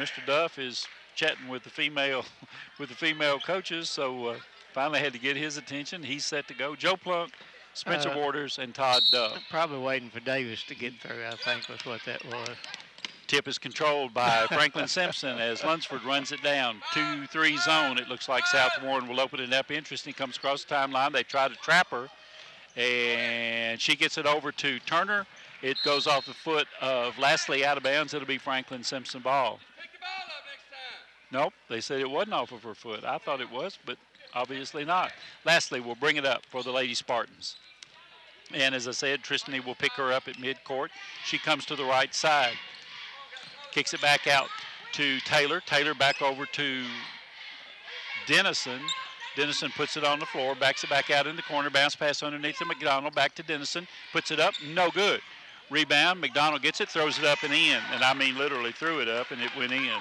Mr. Duff is chatting with the female coaches, so finally had to get his attention. He's set to go. Joe Plunk, Spencer Waters, and Todd Duff. Probably waiting for Davis to get through, I think was what that was. Tip is controlled by Franklin Simpson as Lunsford runs it down. 2-3 zone. It looks like Southwarren will open it up. Interesting. Comes across the timeline. They try to trap her, and she gets it over to Turner. It goes off the foot of Lastly out of bounds. It'll be Franklin Simpson ball. Pick the ball up next time. Nope, they said it wasn't off of her foot. I thought it was, but obviously not. Lastly, we'll bring it up for the Lady Spartans. And as I said, Tristany will pick her up at midcourt. She comes to the right side. Kicks it back out to Taylor. Taylor back over to Dennison. Dennison puts it on the floor, backs it back out in the corner, bounce pass underneath to McDonald, back to Dennison, puts it up, no good. Rebound, McDonald gets it, throws it up and in, and I mean literally threw it up and it went in.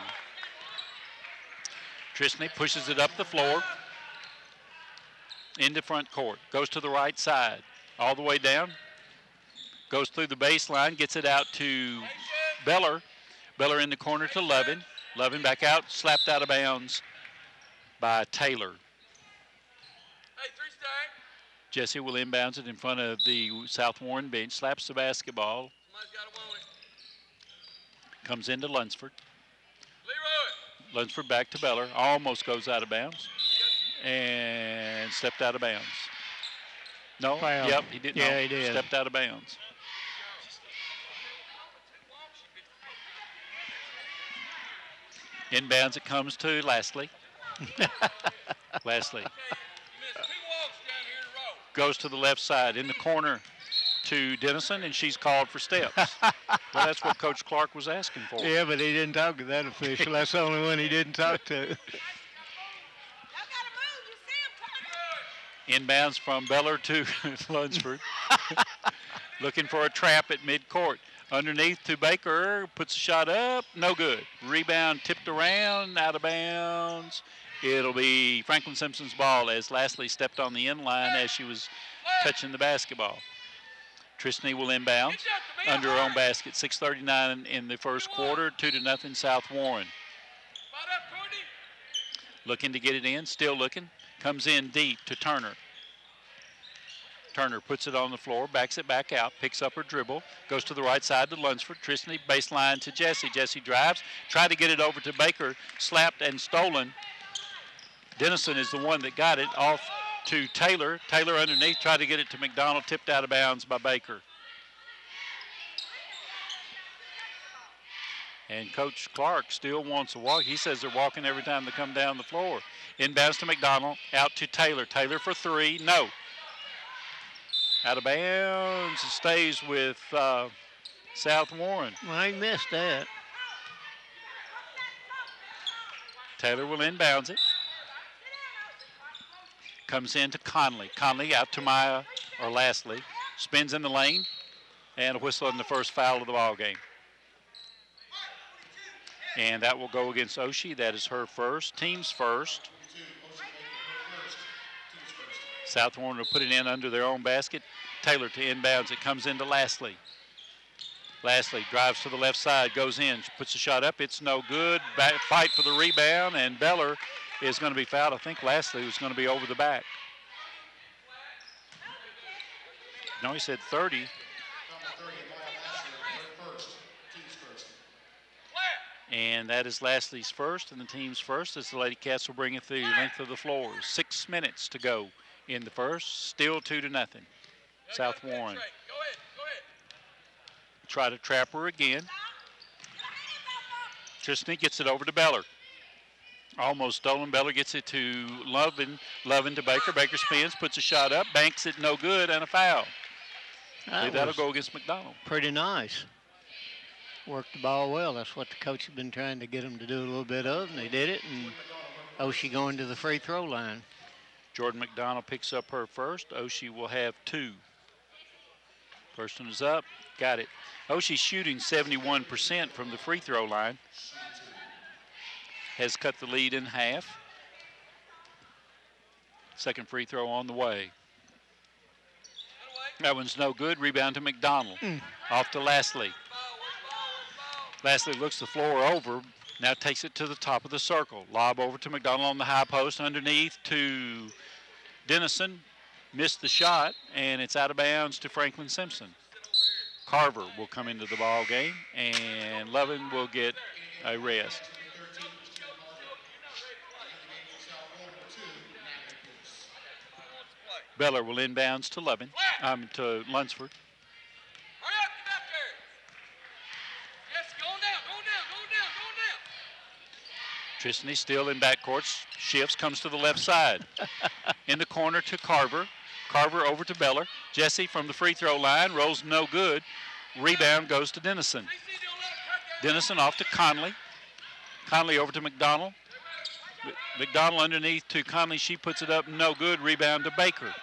Tristany pushes it up the floor into front court, goes to the right side, all the way down, goes through the baseline, gets it out to Beller. Beller in the corner to Lovin. Lovin back out, slapped out of bounds by Taylor. Hey, 3-stack. Jesse will inbounds it in front of the Southwarren bench, slaps the basketball. Somebody's got to want it. Comes into Lunsford. Leroy. Lunsford back to Beller, almost goes out of bounds. And stepped out of bounds. No, Foul. Yep, he did. Yeah, no, he did. Stepped out of bounds. Inbounds it comes to Lastly. Lastly. Goes to the left side in the corner to Dennison, and she's called for steps. Well, that's what Coach Clark was asking for. Yeah, but he didn't talk to that official. That's the only one he didn't talk to. Inbounds from Beller to Lunsford. Looking for a trap at midcourt. Underneath to Baker, puts a shot up, no good. Rebound tipped around, out of bounds. It'll be Franklin Simpson's ball as Lastly stepped on the end line as she was touching the basketball. Tristany will inbound under her own basket. 6:39 in the first quarter, 2-0 Southwarren. Looking to get it in, still looking. Comes in deep to Turner. Turner puts it on the floor, backs it back out, picks up her dribble, goes to the right side to Lunsford. Tristany baseline to Jesse. Jesse drives, tried to get it over to Baker, slapped and stolen. Dennison is the one that got it off to Taylor. Taylor underneath, tried to get it to McDonald, tipped out of bounds by Baker. And Coach Clark still wants a walk. He says they're walking every time they come down the floor. Inbounds to McDonald, out to Taylor. Taylor for three, no. Out of bounds, it stays with Southwarren. Well, he missed that. Taylor will inbounds it. Comes in to Conley. Conley out to Lastly. Spins in the lane, and a whistle in the first foul of the ball game. And that will go against Oshie. That is her first, team's first. Southwarren will put it in under their own basket. Taylor to inbounds. It comes into Lastly. Lastly drives to the left side, goes in, puts a shot up. It's no good. Fight for the rebound, and Beller is going to be fouled. I think Lastly was going to be over the back. No, he said 30. And that is Lastly's first and the team's first as the Ladycats will bring it through the length of the floor. 6 minutes to go in the first. Still 2-0. Southwarren. Try to trap her again. Tristany gets it over to Beller. Almost stolen. Beller gets it to Lovin. Lovin to Baker. Baker spins, puts a shot up, banks it, no good, and a foul. That'll go against McDonald. Pretty nice. Worked the ball well. That's what the coach had been trying to get them to do a little bit of, and they did it. And Oshie going to the free throw line. Jordan McDonald picks up her first. Oshie will have two. First one is up. Got it. Oshie shooting 71% from the free throw line. Has cut the lead in half. Second free throw on the way. That one's no good. Rebound to McDonald. Off to Lastly. Lastly looks the floor over. Now takes it to the top of the circle. Lob over to McDonald on the high post. Underneath to Dennison. Missed the shot, and it's out of bounds to Franklin Simpson. Carver will come into the ball game, and Lovin will get a rest. Beller will inbounds to to Lunsford. Hurry up, get up there. Yes, going down, going down, going down, going down. Tristany still in backcourt. Shifts, comes to the left side. In the corner to Carver. Carver over to Beller. Jesse from the free throw line. Rolls no good. Rebound goes to Dennison. Dennison off to Conley. Conley over to McDonald. McDonald underneath to Conley. She puts it up. No good. Rebound to Baker.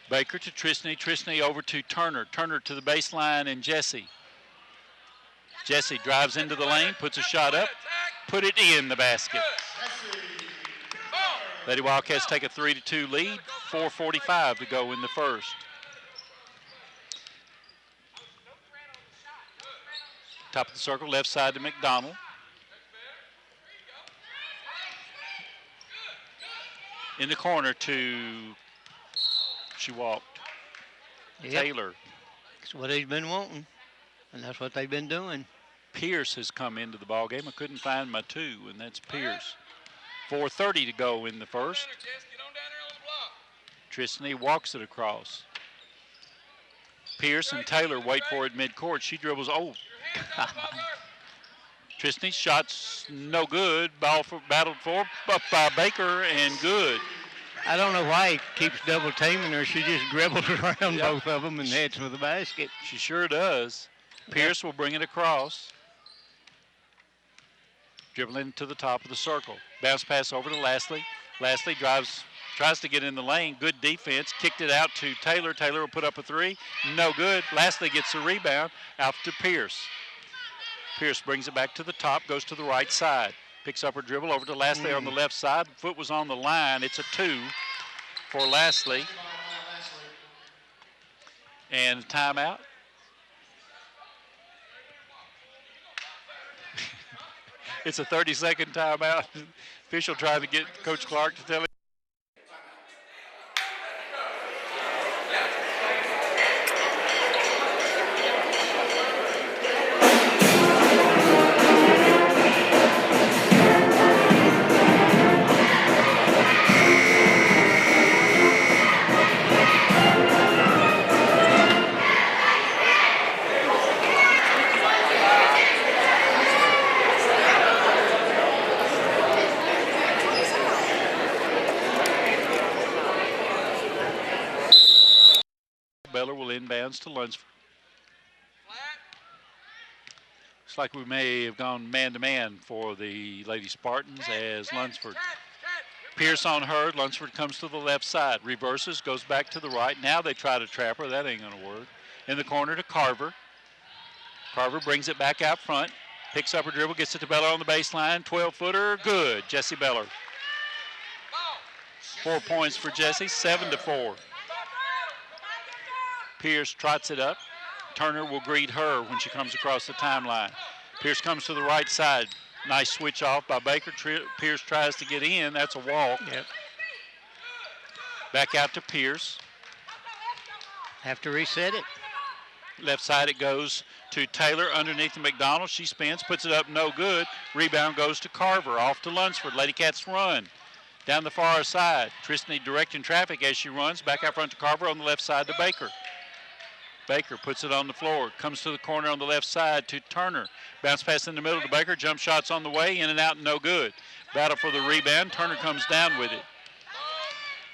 Baker to Tristany. Tristany over to Turner. Turner to the baseline and Jesse. Jesse drives into the lane. Puts a shot up. Put it in the basket. Lady Wildcats take a 3-2 lead. 4:45 to go in the first. Top of the circle, left side to McDonald. In the corner to, she walked. Yep. Taylor. That's what he's been wanting, and that's what they've been doing. Pierce has come into the ball game. I couldn't find my two, and that's Pierce. 4:30 to go in the first. Tristany walks it across. Pierce and Taylor wait for it midcourt. She dribbles. Oh, Tristany shot's no good. Battled for up by Baker and good. I don't know why he keeps double teaming her. She just dribbles around both of them and heads for the basket. She sure does. Pierce will bring it across. Dribbling to the top of the circle. Bounce pass over to Lastly. Lastly tries to get in the lane. Good defense. Kicked it out to Taylor. Taylor will put up a three. No good. Lastly gets the rebound. Out to Pierce. Pierce brings it back to the top. Goes to the right side. Picks up her dribble over to Lastly on the left side. Foot was on the line. It's a 2 for Lastly. And timeout. It's a 30-second timeout. Official trying to get Coach Clark to tell him. Beller will inbounds to Lunsford. Looks like we may have gone man-to-man for the Lady Spartans as Lunsford. Pierce on her. Lunsford comes to the left side. Reverses, goes back to the right. Now they try to trap her. That ain't going to work. In the corner to Carver. Carver brings it back out front. Picks up her dribble, gets it to Beller on the baseline. 12-footer, good. Jesse Beller. 4 points for Jesse, 7-4. Pierce trots it up. Turner will greet her when she comes across the timeline. Pierce comes to the right side. Nice switch off by Baker. Pierce tries to get in. That's a walk. Yep. Back out to Pierce. Have to reset it. Left side it goes to Taylor underneath the McDonald. She spins, puts it up, no good. Rebound goes to Carver, off to Lunsford. Ladycats run. Down the far side. Tristany directing traffic as she runs. Back out front to Carver on the left side to Baker. Baker puts it on the floor. Comes to the corner on the left side to Turner. Bounce pass in the middle to Baker. Jump shots on the way. In and out, no good. Battle for the rebound. Turner comes down with it.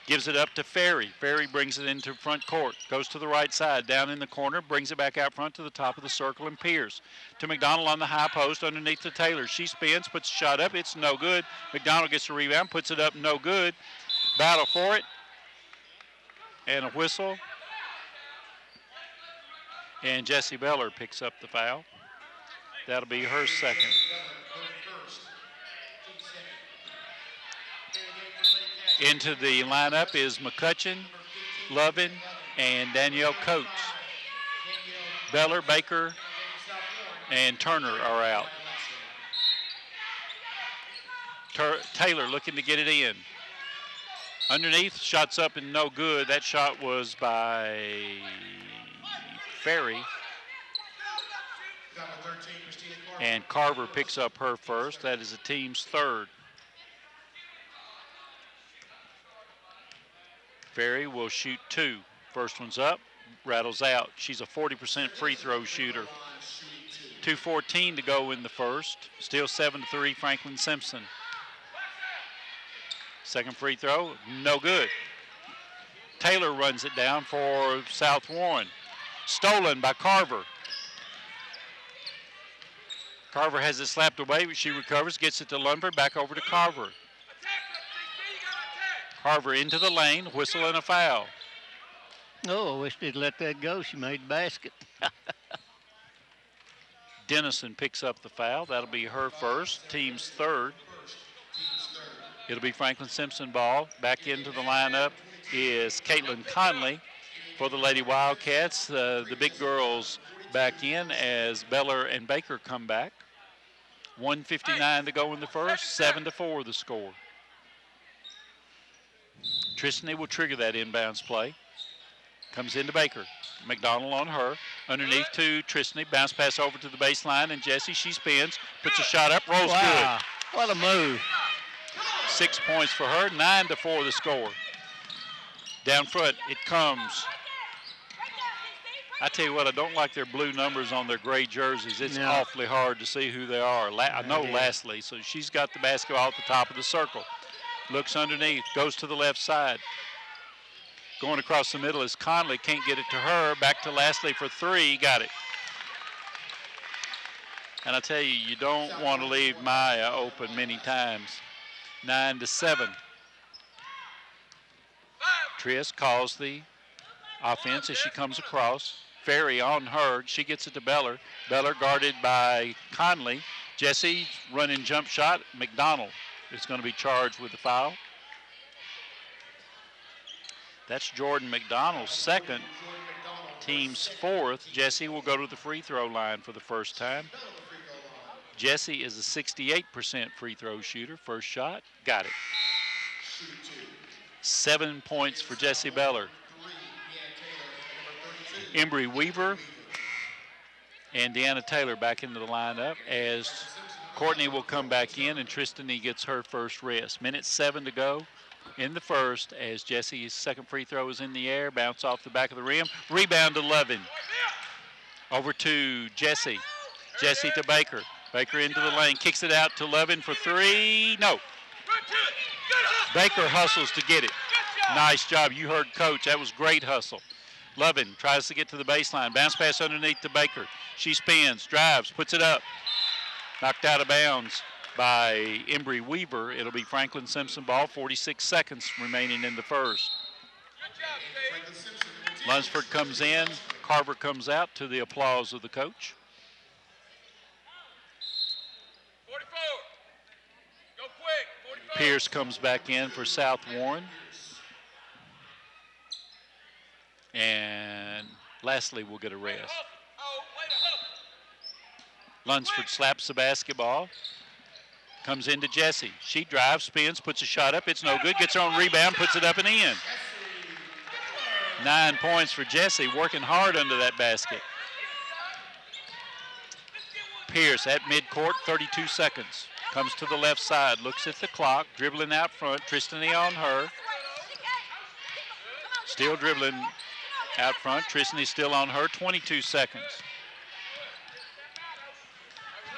Gives it up to Ferry. Ferry brings it into front court. Goes to the right side. Down in the corner. Brings it back out front to the top of the circle and Pierce. To McDonald on the high post underneath the Taylor. She spins. Puts a shot up. It's no good. McDonald gets the rebound. Puts it up. No good. Battle for it. And a whistle. And Jessie Beller picks up the foul. That'll be her second. Into the lineup is McCutcheon, Lovin, and Danielle Coates. Beller, Baker, and Turner are out. Taylor looking to get it in. Underneath, shots up and no good. That shot was by Ferry. And Carver picks up her first. That is the team's third. Ferry will shoot 2. First one's up, rattles out. She's a 40% free throw shooter. 2:14 to go in the first. Still 7-3 Franklin Simpson. Second free throw, no good. Taylor runs it down for Southwarren. Stolen by Carver. Carver has it slapped away, but she recovers, gets it to Lundford, back over to Carver. Carver into the lane, whistle and a foul. Oh, I wish they'd let that go. She made the basket. Dennison picks up the foul. That'll be her first, team's third. It'll be Franklin Simpson ball. Back into the lineup is Caitlin Conley for the Lady Wildcats. The big girls back in as Beller and Baker come back. 1:59 to go in the first, 7-4 the score. Tristany will trigger that inbounds play. Comes into Baker. McDonald on her. Underneath to Tristany. Bounce pass over to the baseline, and Jessie, she spins, puts a shot up, rolls good. What a move. 6 points for her, 9-4 the score. Down front, it comes. I tell you what, I don't like their blue numbers on their gray jerseys. It's awfully hard to see who they are. I know Lastly, so she's got the basketball at the top of the circle. Looks underneath, goes to the left side. Going across the middle is Conley, can't get it to her. Back to Lastly for 3, got it. And I tell you, you don't want to leave Maya open many times. 9-7. Triss calls the offense as she comes across. Ferry on her. She gets it to Beller. Beller guarded by Conley. Jessie running jump shot. McDonald is going to be charged with the foul. That's Jordan McDonald's second. Team's fourth. Jessie will go to the free throw line for the first time. Jessie is a 68% free throw shooter. First shot, got it. 7 points for Jessie Beller. Embry Weaver and Deanna Taylor back into the lineup as Courtney will come back in and Tristany gets her first rest. 7 to go in the first as Jessie's second free throw is in the air. Bounce off the back of the rim. Rebound to Lovin. Over to Jessie. Jessie to Baker. Baker into the lane. Kicks it out to Lovin for 3. No. Baker hustles to get it. Nice job. You heard Coach. That was great hustle. Lovin tries to get to the baseline. Bounce pass underneath to Baker. She spins, drives, puts it up. Knocked out of bounds by Embry Weaver. It'll be Franklin Simpson ball. 46 seconds remaining in the first. Lunsford comes in. Carver comes out to the applause of the coach. 44. Go quick. 44. Pierce comes back in for Southwarren. And Lastly will get a rest. Lunsford slaps the basketball. Comes into Jessie. She drives, spins, puts a shot up. It's no good. Gets her own rebound, puts it up and in. 9 points for Jessie, working hard under that basket. Pierce at midcourt, 32 seconds. Comes to the left side, looks at the clock, dribbling out front. Tristany on her. Still dribbling out front. Tristany still on her, 22 seconds.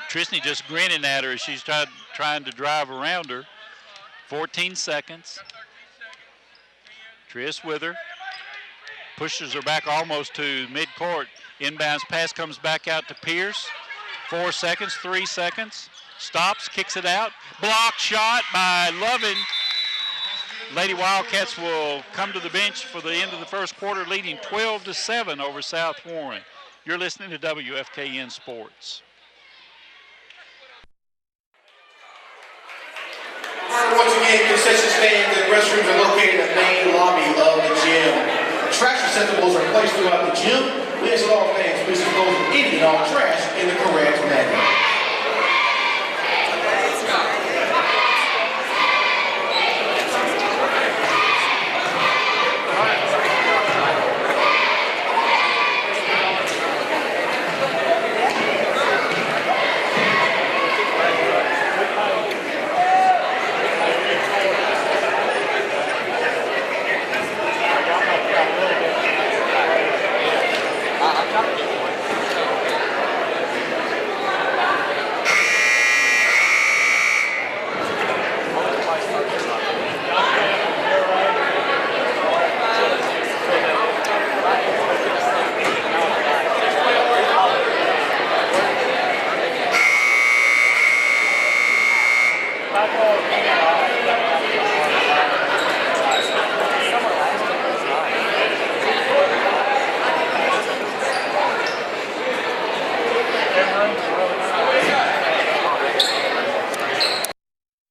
Tristany just grinning at her as she's trying to drive around her. 14 seconds. Triss with her. Pushes her back almost to midcourt. Inbounds pass comes back out to Pierce. 4 seconds, 3 seconds. Stops, kicks it out. Block shot by Lovin. Lady Wildcats will come to the bench for the end of the first quarter, leading 12-7 over Southwarren. You're listening to WFKN Sports. Once again, concession stands and restrooms are located in the main lobby of the gym. Trash receptacles are placed throughout the gym. We ask all fans please dispose of any and all trash in in the correct manner.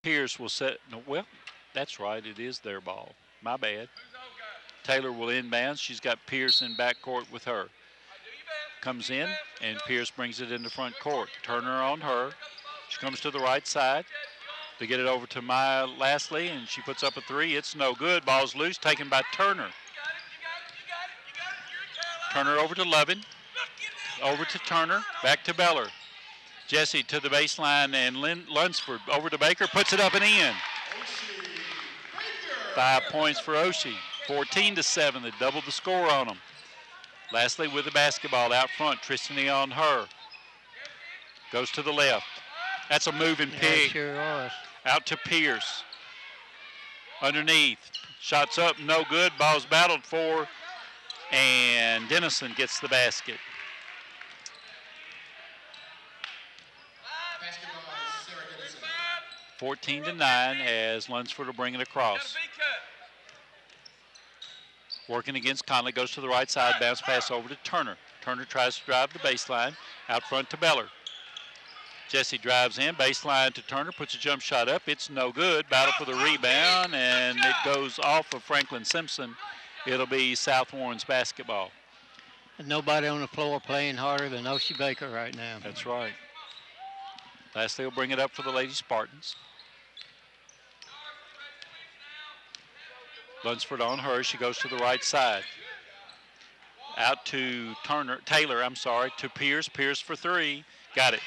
Pierce will set, no, well, that's right, it is their ball. My bad. Taylor will inbound. She's got Pierce in backcourt with her. Comes in, and Pierce brings it into front court. Turner on her. She comes to the right side. They get it over to Maya Lastly, and she puts up a three. It's no good. Ball's loose, taken by Turner. Turner over to Lovin. Over to Turner. Back to Beller. Jesse to the baseline, and Lunsford over to Baker. Puts it up and in. 5 points for Oshie. 14-7. They doubled the score on them. Lastly with the basketball out front. Tristany on her. Goes to the left. That's a moving pig. Sure was. Out to Pierce. Underneath. Shots up, no good. Ball's battled for. And Dennison gets the basket. 14-9 as Lunsford will bring it across. Working against Conley, goes to the right side, bounce pass over to Turner. Turner tries to drive the baseline, out front to Beller. Jesse drives in, baseline to Turner, puts a jump shot up. It's no good. Battle for the rebound, and it goes off of Franklin Simpson. It'll be Southwarren's basketball. And nobody on the floor playing harder than Oshie Baker right now. That's right. Lastly will bring it up for the Lady Spartans. Lunsford on her. She goes to the right side. Out to Taylor, to Pierce. Pierce for three. Got it.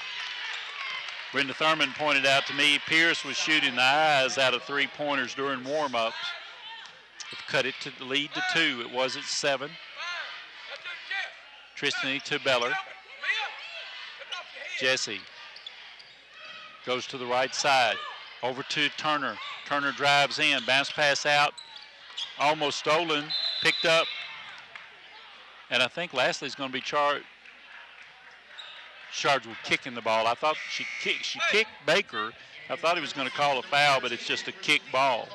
Brenda Thurman pointed out to me Pierce was shooting the eyes out of three-pointers during warm-ups. Cut it to the lead to 2. It was at 7. Tristany to Beller. Jesse goes to the right side. Over to Turner. Turner drives in. Bounce pass out. Almost stolen. Picked up. And I think Lastly's going to be charged with kicking the ball. I thought she kicked Baker. I thought he was going to call a foul, but it's just a kick ball.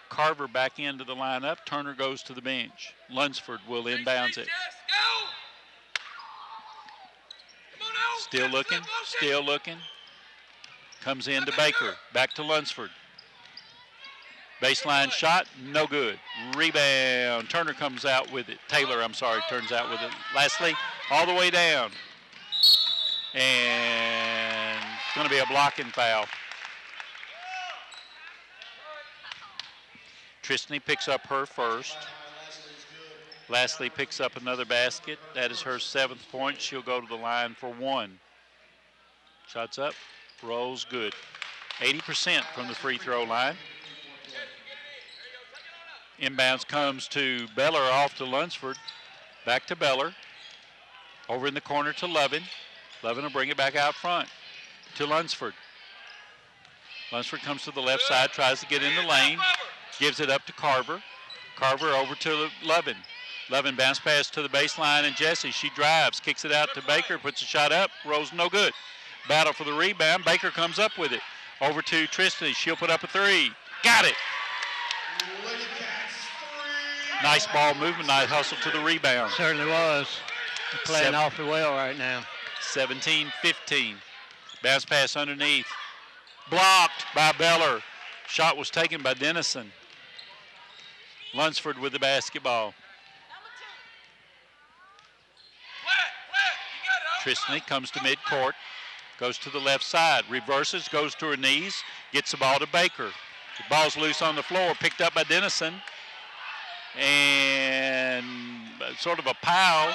Carver back into the lineup. Turner goes to the bench. Lunsford will inbounds it. Still looking. Comes into Baker. Back to Lunsford. Baseline shot, no good. Rebound. Turner comes out with it. Taylor, turns out with it. Lastly, all the way down. And it's going to be a blocking foul. Tristany picks up her first. Lastly picks up another basket. That is her 7th point. She'll go to the line for 1. Shots up, rolls good. 80% from the free throw line. Inbounds comes to Beller off to Lunsford. Back to Beller. Over in the corner to Lovin. Lovin will bring it back out front to Lunsford. Lunsford comes to the left side, tries to get in the lane. Gives it up to Carver. Carver over to Lovin. Lovin bounce pass to the baseline, and Jesse, she drives, kicks it out to Baker, puts a shot up, rolls no good. Battle for the rebound. Baker comes up with it. Over to Tristany. She'll put up a three. Got it. Nice ball movement, nice hustle to the rebound. Certainly was. They're playing awfully well right now. 17-15. Bounce pass underneath. Blocked by Beller. Shot was taken by Dennison. Lunsford with the basketball. Tristany comes to midcourt, goes to the left side, reverses, goes to her knees, gets the ball to Baker. The ball's loose on the floor, picked up by Dennison, and sort of a pile.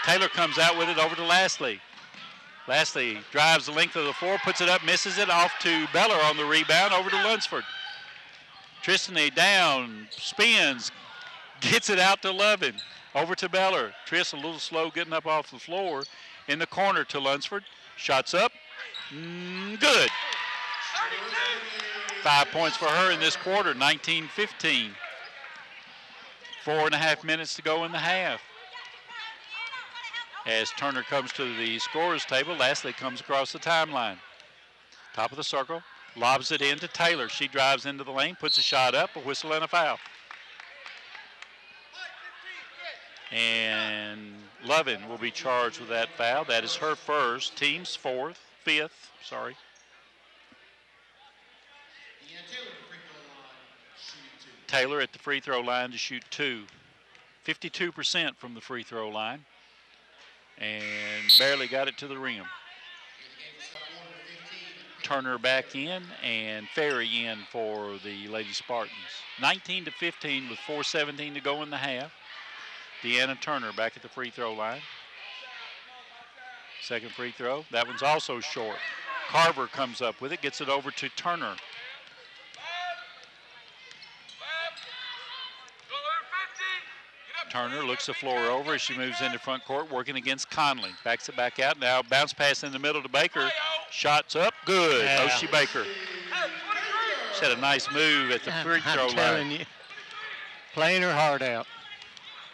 Taylor comes out with it over to Lastly. Lastly drives the length of the floor, puts it up, misses it, off to Beller on the rebound, over to Lunsford. Tristany down, spins, gets it out to Lovin, over to Beller. Tris a little slow getting up off the floor, in the corner to Lunsford. Shots up, good. 5 points for her in this quarter, 19-15. 4.5 minutes to go in the half. As Turner comes to the scorer's table, Lastly comes across the timeline. Top of the circle, lobs it in to Taylor. She drives into the lane, puts a shot up, a whistle and a foul. And Lovin will be charged with that foul. That is her first, team's fifth. Taylor at the free throw line to shoot 2. 52% from the free throw line. And barely got it to the rim. Turner back in and Ferry in for the Lady Spartans. 19-15 with 4:17 to go in the half. Deanna Turner back at the free throw line. Second free throw. That one's also short. Carver comes up with it, gets it over to Turner. Turner looks the floor over as she moves into front court, working against Conley. Backs it back out. Now bounce pass in the middle to Baker. Shots up, good. Yeah. Oshie Baker. She had a nice move at the free throw I'm telling line. you, playing her heart out.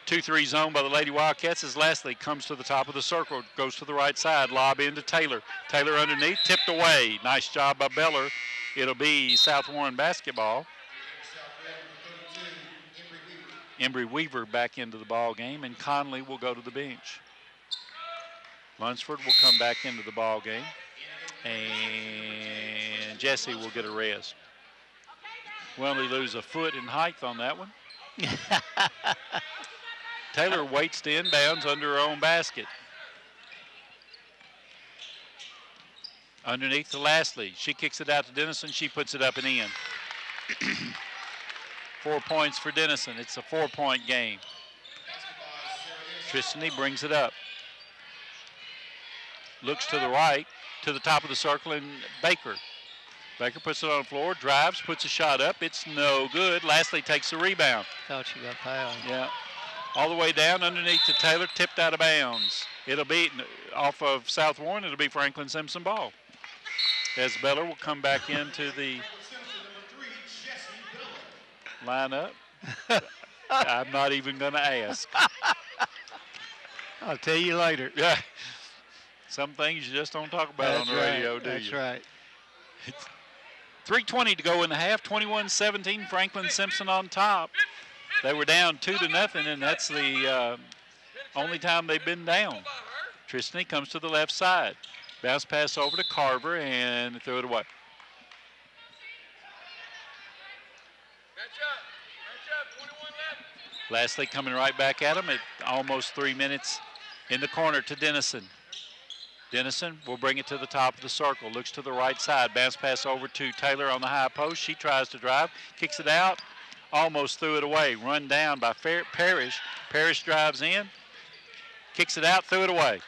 2-3 zone by the Lady Wildcats as Lastly comes to the top of the circle, goes to the right side, lob into Taylor. Taylor underneath, tipped away. Nice job by Beller. It'll be Southwarren basketball. Embry Weaver back into the ball game, and Conley will go to the bench. Lunsford will come back into the ball game, and Jesse will get a rest. Well, they lose a foot in height on that one. Taylor waits to inbounds under her own basket. Underneath to Lastly. She kicks it out to Dennison. She puts it up and in. 4 points for Dennison. It's a 4-point game. Tristany brings it up. Looks to the right, to the top of the circle, and Baker. Baker puts it on the floor, drives, puts a shot up. It's no good. Lastly takes the rebound. Thought she got fouled. Yeah. All the way down underneath to Taylor, tipped out of bounds. It'll be off of Southwarren. It'll be Franklin Simpson ball. As Beller will come back into the lineup. I'm not even going to ask. I'll tell you later. Yeah. Some things you just don't talk about on the radio, do you? That's right. 3:20 to go in the half. 21-17. Franklin Simpson on top. They were down 2-0, and that's the only time they've been down. Tristany comes to the left side. Bounce pass over to Carver and threw it away. Lastly coming right back at him at almost 3 minutes in the corner to Dennison. Dennison will bring it to the top of the circle. Looks to the right side. Bounce pass over to Taylor on the high post. She tries to drive. Kicks it out. Almost threw it away. Run down by Parrish. Parrish drives in. Kicks it out. Threw it away.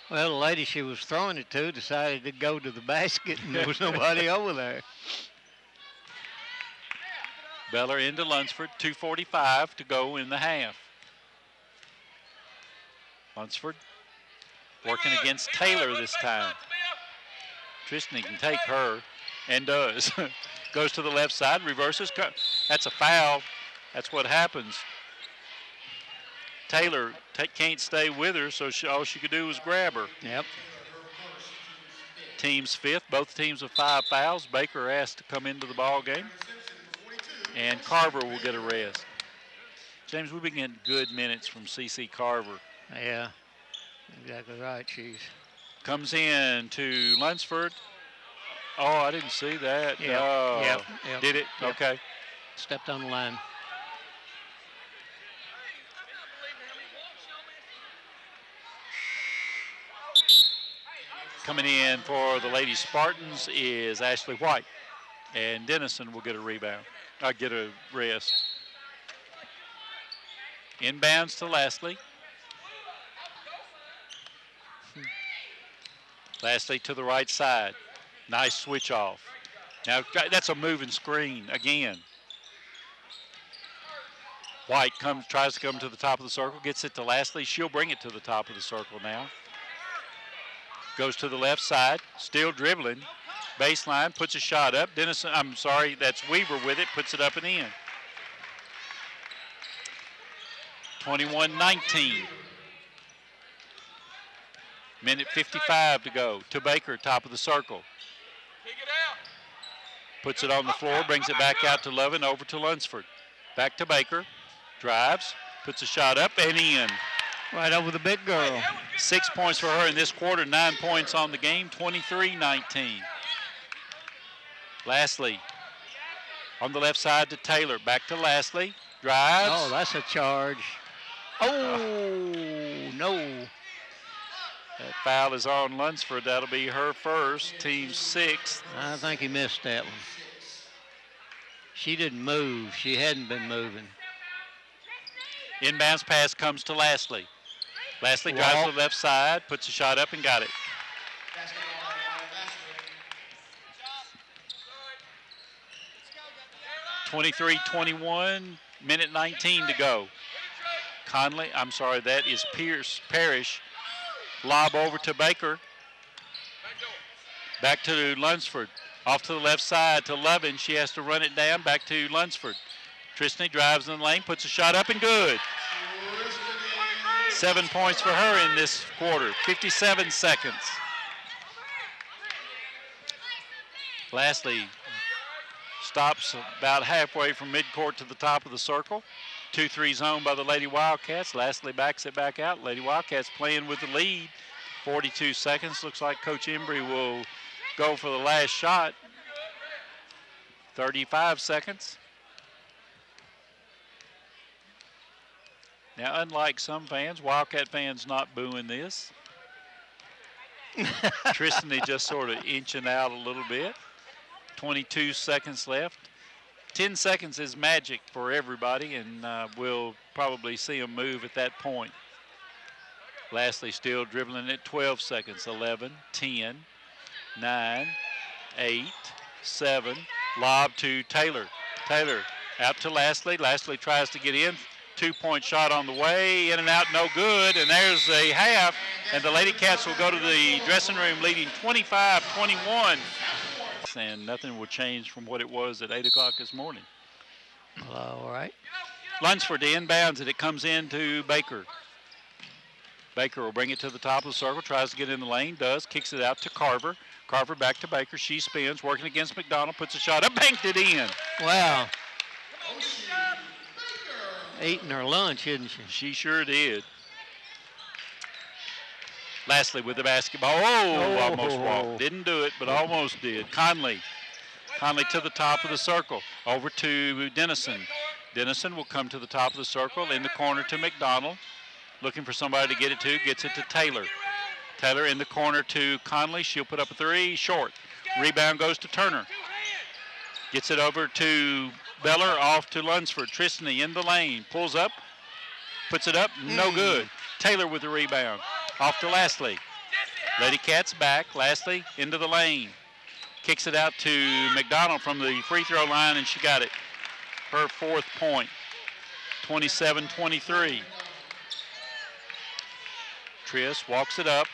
Well, the lady she was throwing it to decided to go to the basket, and there was nobody over there. Beller into Lunsford. 2:45 to go in the half. Lunsford working against Taylor this time. Tristany can take her and does. Goes to the left side, reverses. That's a foul. That's what happens. Taylor can't stay with her, so all she could do was grab her. Yep. Team's fifth. Both teams with 5 fouls. Baker asked to come into the ball game. And Carver will get a rest. James, we've been getting good minutes from C.C. Carver. Yeah, exactly right. She's comes in to Lunsford. Oh, I didn't see that. Yep. Oh, Yep. Did it? Yep. Okay. Stepped on the line. coming in for the Lady Spartans is Ashley White. And Dennison will get a rebound. Get a rest. Inbounds to Lastly. Lastly to the right side. Nice switch off. Now that's a moving screen again. White tries to come to the top of the circle, gets it to Lastly. She'll bring it to the top of the circle now. Goes to the left side, still dribbling. Baseline, puts a shot up. Dennison, I'm sorry, that's Weaver with it, puts it up and in. 21-19. Minute 55 to go. To Baker, top of the circle. Puts it on the floor, brings it back out to Lovin, over to Lunsford. Back to Baker. Drives, puts a shot up and in. Right over the big girl. 6 points for her in this quarter, 9 points on the game, 23-19. Lastly, on the left side to Taylor, back to Lastly, drives. Oh, that's a charge. Oh, no. That foul is on Lunsford. That'll be her first, team sixth. I think he missed that one. She didn't move. She hadn't been moving. Inbounds pass comes to Lastly. Lastly drives to the left side, puts a shot up and got it. (23-21), minute 19 to go. That is Parrish. Lob over to Baker. Back to Lunsford. Off to the left side to Lovin. She has to run it down. Back to Lunsford. Tristany drives in the lane, puts a shot up and good. 7 points for her in this quarter. 57 seconds. Lastly, stops about halfway from midcourt to the top of the circle. 2-3 zone by the Lady Wildcats. Lastly backs it back out. Lady Wildcats playing with the lead. 42 seconds. Looks like Coach Embry will go for the last shot. 35 seconds. Now, unlike some fans, Wildcat fans not booing this. Tristany just sort of inching out a little bit. 22 seconds left. 10 seconds is magic for everybody, and we'll probably see them move at that point. Lastly, still dribbling at 12 seconds. 11, 10, 9, 8, 7. Lob to Taylor. Taylor out to Lastly. Lastly tries to get in. 2-point shot on the way, in and out, no good, and there's a half, and the Ladycats will go to the dressing room leading 25-21. And nothing will change from what it was at 8 o'clock this morning. All right. Lunsford inbounds it. It comes into Baker. Baker will bring it to the top of the circle, tries to get in the lane, does, kicks it out to Carver. Carver back to Baker. She spins, working against McDonald, puts a shot up, banked it in. Wow. Eating her lunch, isn't she? She sure did. Lastly with the basketball. Oh, almost walked. Didn't do it, but almost did. Conley. Conley to the top of the circle. Over to Dennison. Dennison will come to the top of the circle. In the corner to McDonald. Looking for somebody to get it to. Gets it to Taylor. Taylor in the corner to Conley. She'll put up a three. Short. Rebound goes to Turner. Gets it over to Beller, off to Lunsford. Tristany in the lane. Pulls up. Puts it up. No good. Taylor with the rebound. Off to Lastly. Ladycats back. Lastly into the lane. Kicks it out to McDonald from the free throw line, and she got it. Her 4th point. 27-23. Triss walks it up.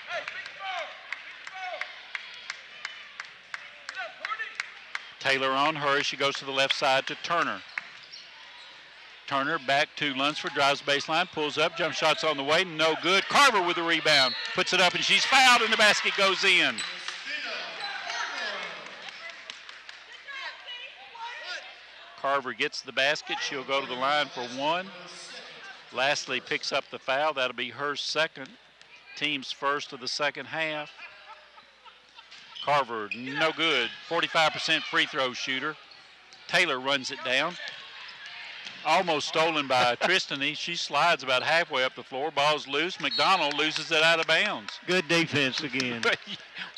Taylor on her. She goes to the left side to Turner. Turner back to Lunsford, drives baseline, pulls up, jump shots on the way, no good. Carver with the rebound, puts it up, and she's fouled, and the basket goes in. Carver gets the basket. She'll go to the line for one. Lastly picks up the foul. That'll be her second. Team's first of the second half. Carver, no good. 45% free throw shooter. Taylor runs it down. Almost stolen by Tristany. She slides about halfway up the floor. Ball's loose. McDonald loses it out of bounds. Good defense again. It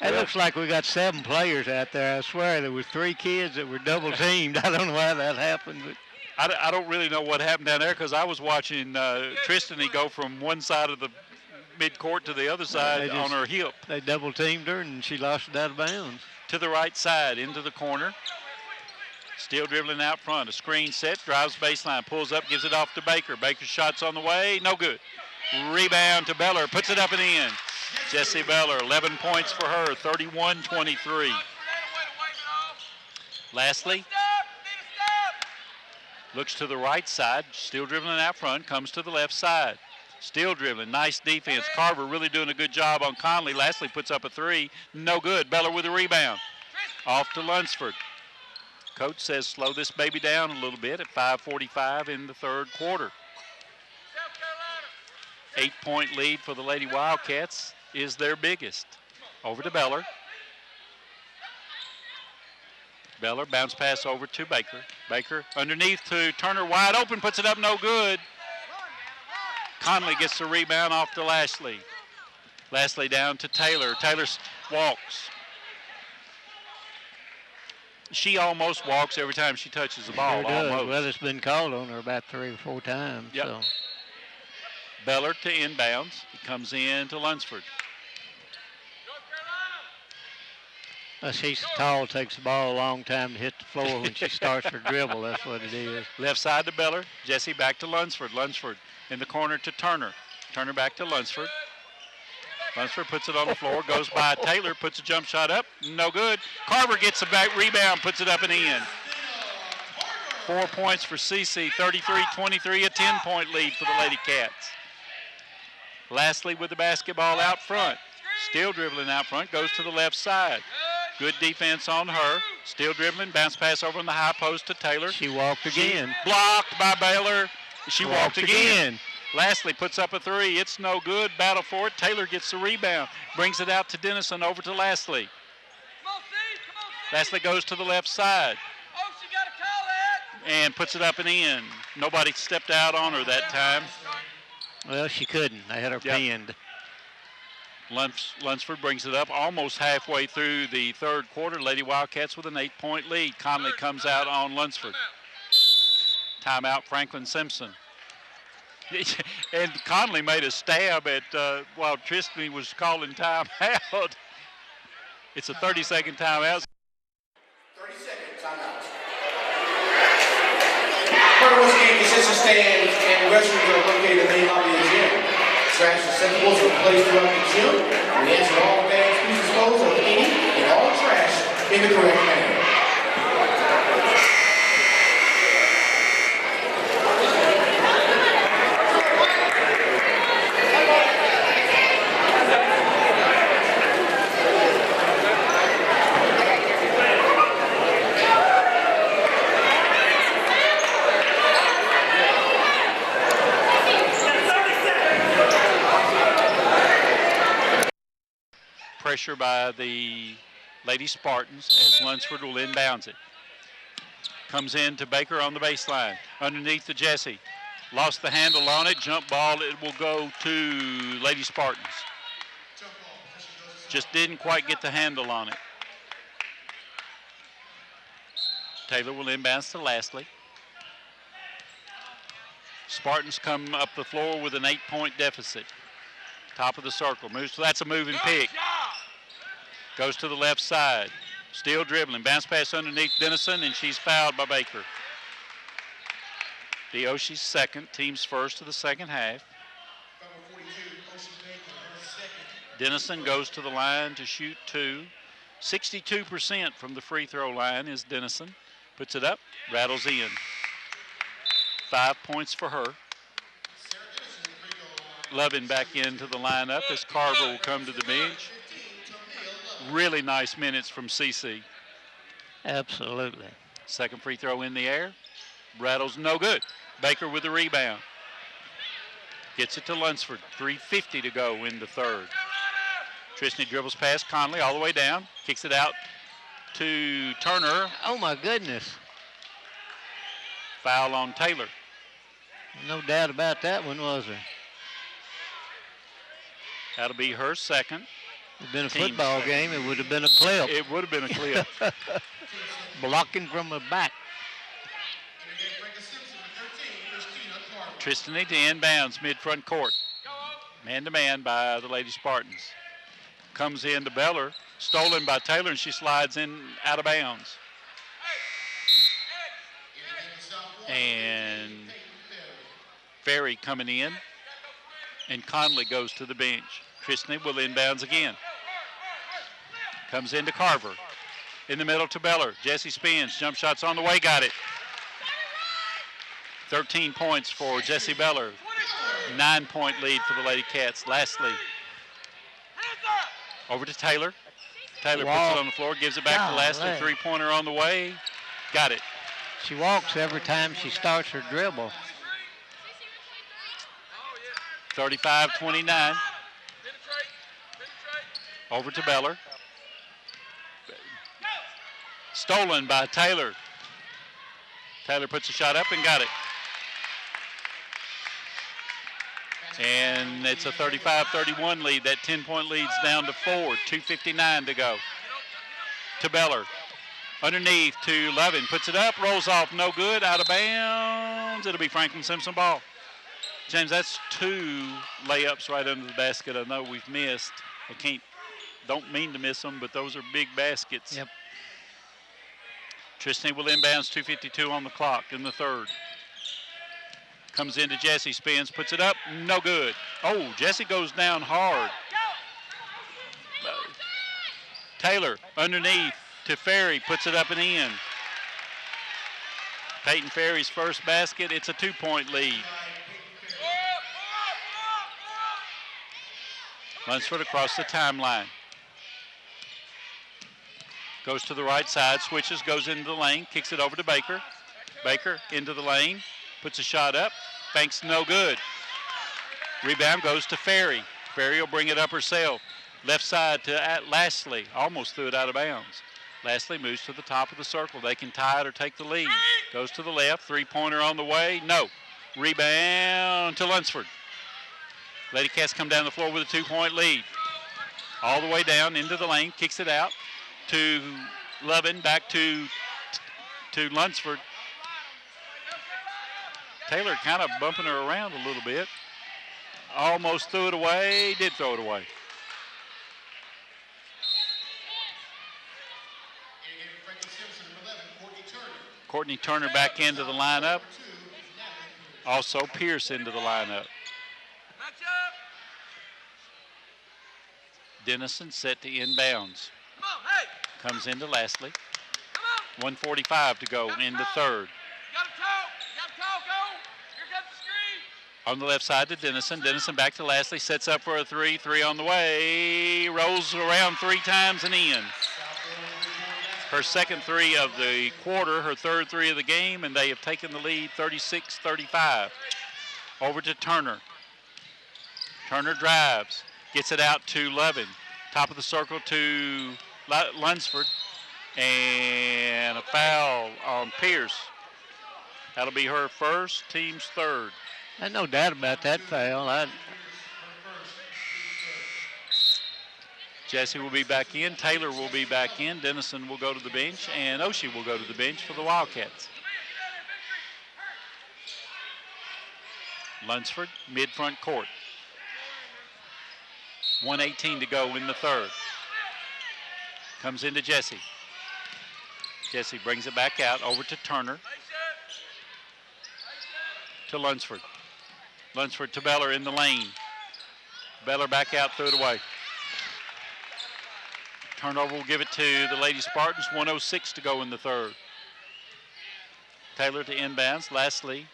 Well, looks like we got 7 players out there. I swear there were 3 kids that were double teamed. I don't know how that happened, but I don't really know what happened down there because I was watching Tristany go from one side of the midcourt to the other side on her hip. They double teamed her and she lost it out of bounds. To the right side, into the corner. Still dribbling out front. A screen set, drives baseline, pulls up, gives it off to Baker. Baker's shot's on the way, no good. Rebound to Beller, puts it up and in. Jessie Beller, 11 points for her, 31-23. Lastly, looks to the right side, still dribbling out front, comes to the left side. Still dribbling, nice defense. Carver really doing a good job on Conley. Lastly puts up a 3, no good. Beller with a rebound. Off to Lunsford. Coach says slow this baby down a little bit at 5:45 in the third quarter. 8-point lead for the Lady Wildcats is their biggest. Over to Beller. Beller, bounce pass over to Baker. Baker underneath to Turner, wide open, puts it up, no good. Conley gets the rebound off to Lashley. Lashley down to Taylor. Taylor walks. She almost walks every time she touches the ball. Sure does. Almost. Well, it's been called on her about 3 or 4 times. Yep. So. Beller to inbounds. It comes in to Lunsford. She's tall, takes the ball a long time to hit the floor when she starts her dribble. That's what it is. Left side to Beller. Jessie back to Lunsford. Lunsford in the corner to Turner. Turner back to Lunsford. Lunsford puts it on the floor, goes by Taylor, puts a jump shot up, no good. Carver gets a back rebound, puts it up and in. 4 points for CC, 33-23, a 10-point lead for the Lady Cats. Lastly with the basketball out front. Still dribbling out front, goes to the left side. Good defense on her. Still dribbling, bounce pass over on the high post to Taylor. She walked again. Blocked by Baylor. She walked again. Lastly puts up a 3. It's no good. Battle for it. Taylor gets the rebound. Brings it out to Dennison over to Lastly. Lastly goes to the left side. Oh, she got to call it. And puts it up and in. Nobody stepped out on her that time. Well, she couldn't. They had her pinned. Lunsford brings it up almost halfway through the third quarter. Lady Wildcats with an 8-point lead. Conley comes out on Lunsford. Timeout, Franklin Simpson. And Conley made a stab at while Tristany was calling timeout. It's a 30-second timeout. 30-second timeout. Part of this game, concession stands and restrooms are located in the main lobby of the gym. Trash receptacles are placed throughout the gym. We answer all bags, please dispose of any and all trash in the correct manner. Pressure by the Lady Spartans as Lunsford will inbounds it. Comes in to Baker on the baseline. Underneath to Jessie. Lost the handle on it. Jump ball. It will go to Lady Spartans. Just didn't quite get the handle on it. Taylor will inbounds to Lastly. Spartans come up the floor with an 8-point deficit. Top of the circle. Moves. That's a moving pick. Goes to the left side. Still dribbling. Bounce pass underneath Dennison, and she's fouled by Baker. Deoshi's second. Team's first of the second half. Dennison goes to the line to shoot 2. 62% from the free throw line is Dennison. Puts it up. Rattles in. 5 points for her. Lovin back into the lineup as Carver will come to the bench. Really nice minutes from CC. Absolutely. Second free throw in the air. Rattles no good. Baker with the rebound. Gets it to Lunsford. 3:50 to go in the third. Tristany dribbles past Conley all the way down. Kicks it out to Turner. Oh, my goodness. Foul on Taylor. No doubt about that one, was there? That'll be her second. If it'd been a Team's football second. game, it would have been a clip. It would have been a clip. Blocking from the back. Tristany to inbounds, mid-front court. Man-to-man by the Lady Spartans. Comes in to Beller, stolen by Taylor, and she slides in out of bounds. And Ferry coming in, and Conley goes to the bench. Tristany will inbounds again. Comes into Carver. In the middle to Beller. Jesse spins, jump shots on the way, got it. 13 points for Jessie Beller. 9-point lead for the Lady Cats. Lastly, over to Taylor. Taylor puts it on the floor, gives it back to Lastly. Three-pointer on the way. Got it. She walks every time she starts her dribble. 35-29. Over to Beller. Stolen by Taylor. Taylor puts a shot up and got it. And it's a 35-31 lead. That 10-point lead's down to 4. 2:59 to go. To Beller. Underneath to Levin. Puts it up. Rolls off. No good. Out of bounds. It'll be Franklin Simpson ball. James, that's 2 layups right under the basket. I know we've missed. Don't mean to miss them, but those are big baskets. Yep. Tristany will inbounds. 2:52 on the clock in the third. Comes into Jesse, spins, puts it up, no good. Oh, Jesse goes down hard. Taylor underneath to Ferry, puts it up and in. Peyton Ferry's first basket, it's a 2-point lead. Lunsford across the timeline. Goes to the right side, switches, goes into the lane, kicks it over to Baker. Baker into the lane, puts a shot up, banks no good. Rebound goes to Ferry. Ferry will bring it up herself. Left side to Lastly, almost threw it out of bounds. Lastly moves to the top of the circle. They can tie it or take the lead. Goes to the left, three-pointer on the way, no. Rebound to Lunsford. Lady Cats come down the floor with a 2-point lead. All the way down into the lane, kicks it out to Levin, back to Lunsford. Taylor kind of bumping her around a little bit. Almost threw it away, did throw it away. Courtney Turner back into the lineup. Also Pierce into the lineup. Dennison set to inbounds. Comes into Lastly. 1:45 to go in the third. On the left side to Dennison. Dennison back to Lastly. Sets up for a three. Three on the way. Rolls around 3 times and in. Her second three of the quarter, her third three of the game, and they have taken the lead 36-35. Over to Turner. Turner drives. Gets it out to Levin. Top of the circle to Lunsford. And a foul on Pierce. That'll be her first, team's third. There's no doubt about that foul. Jesse will be back in. Taylor will be back in. Dennison will go to the bench. And Oshie will go to the bench for the Wildcats. Lunsford, mid-front court. 1:18 to go in the third. Comes into Jesse. Jesse brings it back out over to Turner. To Lunsford. Lunsford to Beller in the lane. Beller back out, threw it away. Turnover will give it to the Lady Spartans. 1:06 to go in the third. Taylor to inbounds. Lastly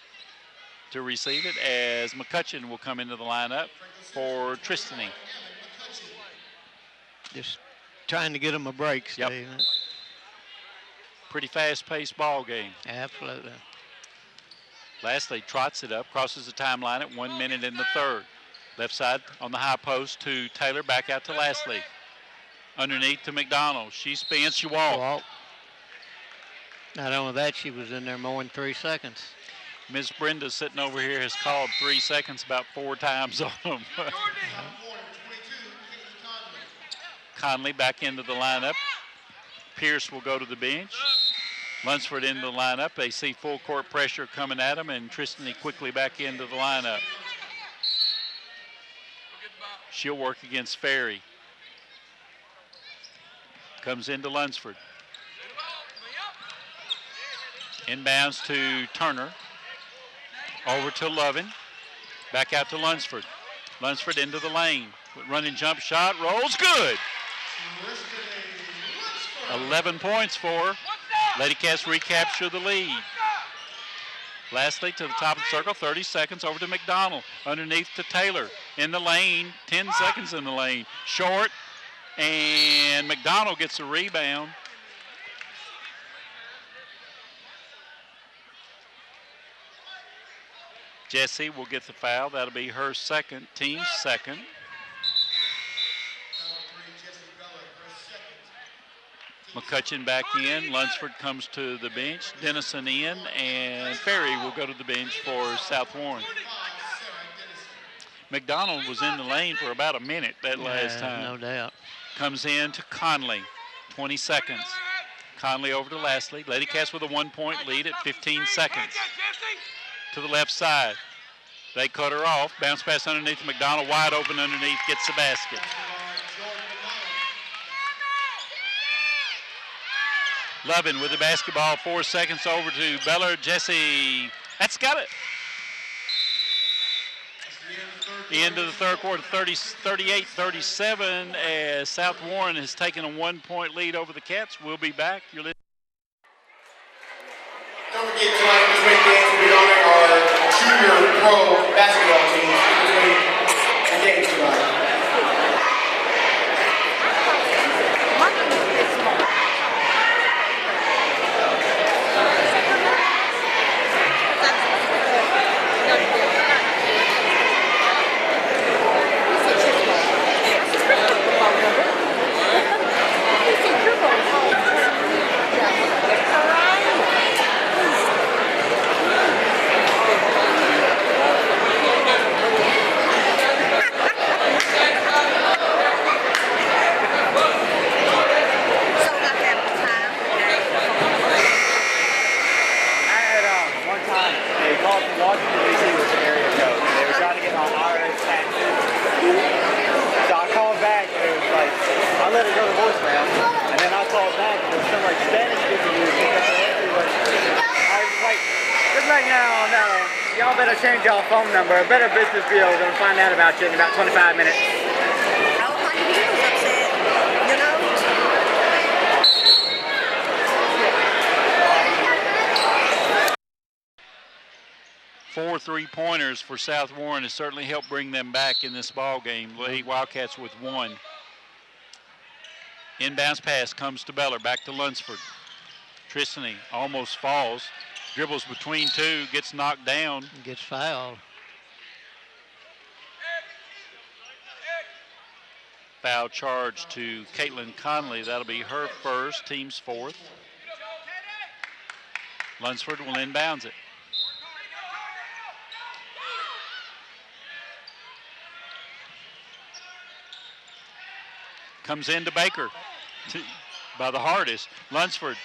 to receive it as McCutcheon will come into the lineup for Tristany. Just trying to get them a break, Steve. Yep. Pretty fast-paced ball game. Absolutely. Lastly trots it up, crosses the timeline at 1 minute in the third. Left side on the high post to Taylor, back out to Lastly. Underneath to McDonald. She spins, she walks. Not only that, she was in there more than 3 seconds. Ms. Brenda sitting over here has called 3 seconds about 4 times on them. Conley back into the lineup. Pierce will go to the bench. Lunsford into the lineup. They see full court pressure coming at them, and Tristany quickly back into the lineup. She'll work against Ferry. Comes into Lunsford. Inbounds to Turner. Over to Lovin. Back out to Lunsford. Lunsford into the lane. Running jump shot. Rolls good. 11 points for her. Ladycats recapture the lead. Lastly, to the top of the circle, 30 seconds over to McDonald. Underneath to Taylor. In the lane, 10 seconds in the lane. Short, and McDonald gets a rebound. Jessie will get the foul. That'll be her second, team's second. McCutcheon back in. Lunsford comes to the bench. Dennison in, and Ferry will go to the bench for Southwarren. McDonald was in the lane for about a minute that last time. No doubt. Comes in to Conley. 20 seconds. Conley over to Lastly. Ladycats with a 1-point lead at 15 seconds. To the left side. They cut her off. Bounce pass underneath McDonald. Wide open underneath. Gets the basket. Lovin with the basketball. 4 seconds over to Beller. Jessie. That's got it. The end of the third quarter, 38-37, as Southwarren has taken a 1-point lead over the Cats. We'll be back. You're listening. Don't forget tonight, this weekend, we'll be honoring our junior pro basketball team between the games tonight. Change y'all phone number. A better business deal. We're gonna find out about you in about 25 minutes. I was like, he was upset, you know. 4 3-pointers for Southwarren has certainly helped bring them back in this ball game. Lady Wildcats with 1. Inbounds pass comes to Beller. Back to Lunsford. Tristany almost falls. Dribbles between two, gets knocked down. Gets fouled. Foul charge to Caitlin Conley. That'll be her first, team's fourth. Lunsford will inbounds it. Comes into Baker by the hardest. Lunsford,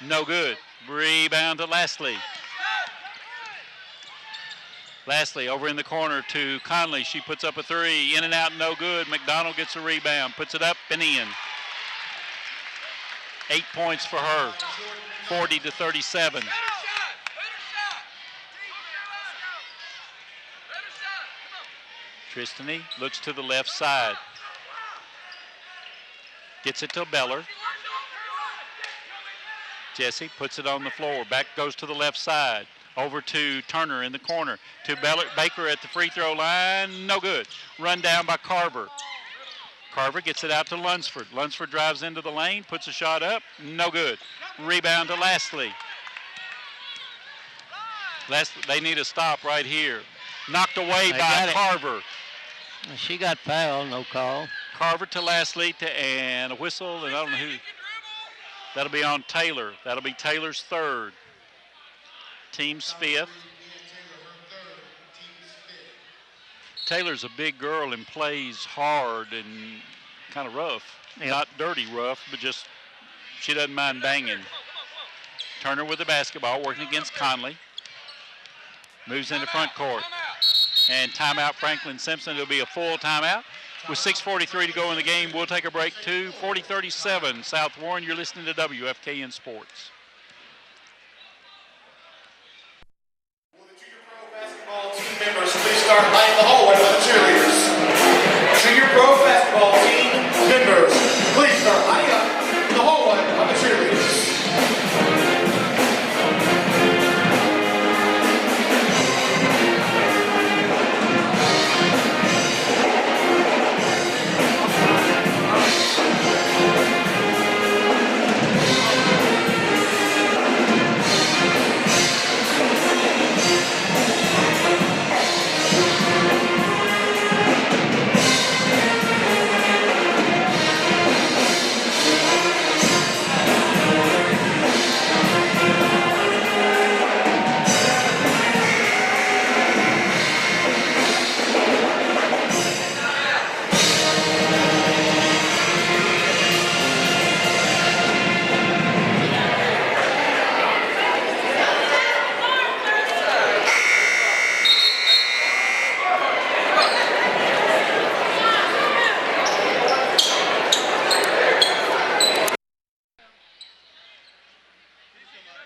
no good. Rebound to Lastly. Lastly over in the corner to Conley. She puts up a 3. In and out, no good. McDonald gets a rebound. Puts it up and in. 8 points for her. 40-37. Tristany looks to the left side. Gets it to Beller. Jessie puts it on the floor. Back goes to the left side. Over to Turner in the corner. To Baker at the free throw line. No good. Run down by Carver. Carver gets it out to Lunsford. Lunsford drives into the lane. Puts a shot up. No good. Rebound to Lastly. They need a stop right here. Knocked away by Carver. She got fouled. No call. Carver to Lastly and a whistle. And I don't know who. That'll be on Taylor. That'll be Taylor's third. Team's fifth. Taylor's a big girl and plays hard and kind of rough. Yep. Not dirty rough, but just she doesn't mind banging. Turner with the basketball, working against Conley. Moves into front court. And timeout Franklin Simpson. It'll be a full timeout. With 6:43 to go in the game, we'll take a break to 40-37. Southwarren, you're listening to WFKN Sports. Will the junior pro basketball team members please start lining the hallway with the cheerleaders? Junior pro basketball team members, please start lining up in the hallway of the cheerleaders.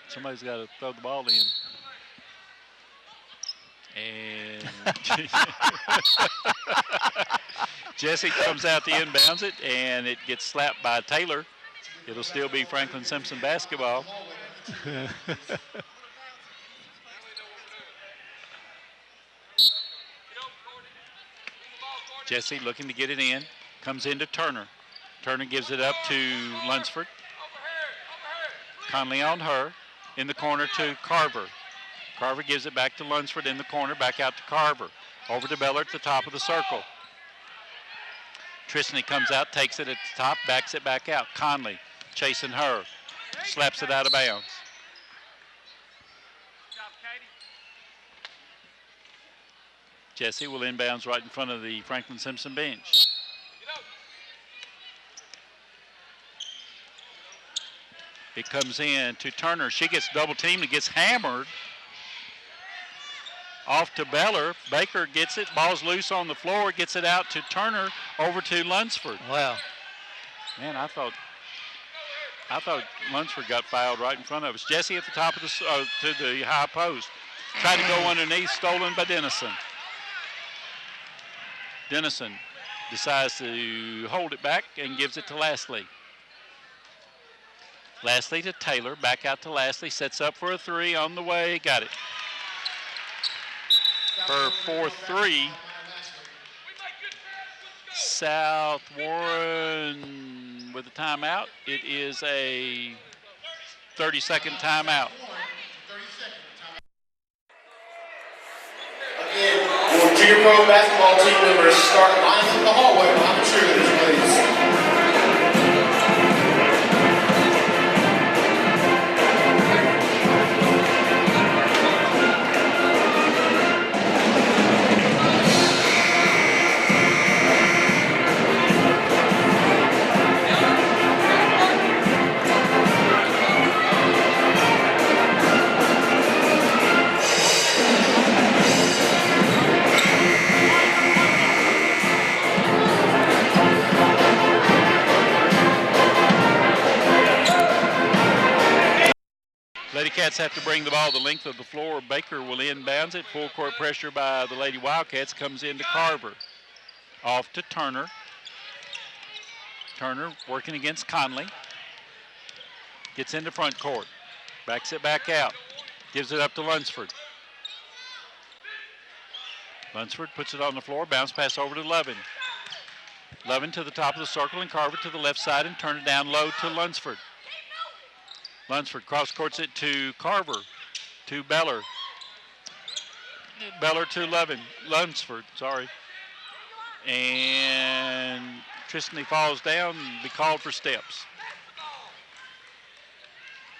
Somebody's got to throw the ball in. And Jesse comes out the inbounds it, and it gets slapped by Taylor. It'll still be Franklin Simpson basketball. Jesse looking to get it in. Comes into Turner. Turner gives it up to Lunsford. Conley on her. In the corner to Carver. Carver gives it back to Lunsford in the corner. Back out to Carver. Over to Beller at the top of the circle. Tristany comes out, takes it at the top, backs it back out. Conley chasing her. Slaps it out of bounds. Jesse will inbounds right in front of the Franklin Simpson bench. It comes in to Turner. She gets double teamed and gets hammered. Off to Beller. Baker gets it. Ball's loose on the floor. Gets it out to Turner. Over to Lunsford. Wow. Man, I thought Lunsford got fouled right in front of us. Jesse at the top of the to the high post. Tried to go underneath. Stolen by Dennison. Dennison decides to hold it back and gives it to Lastly. Lastly to Taylor, back out to Lastly, sets up for a three on the way, got it. Her 4-3. Southwarren with a timeout. It is a 30-second timeout. Again, will junior pro basketball team members start lining the hallway behind the cheerleaders, please? Ladycats have to bring the ball the length of the floor. Baker will inbounds it. Full court pressure by the Lady Wildcats. Comes into Carver. Off to Turner. Turner working against Conley. Gets into front court. Backs it back out. Gives it up to Lunsford. Lunsford puts it on the floor. Bounce pass over to Lovin. Lovin to the top of the circle and Carver to the left side and turn it down low to Lunsford. Lunsford cross-courts it to Carver, to Beller. Beller to Lunsford, sorry. And Tristany falls down and be called for steps.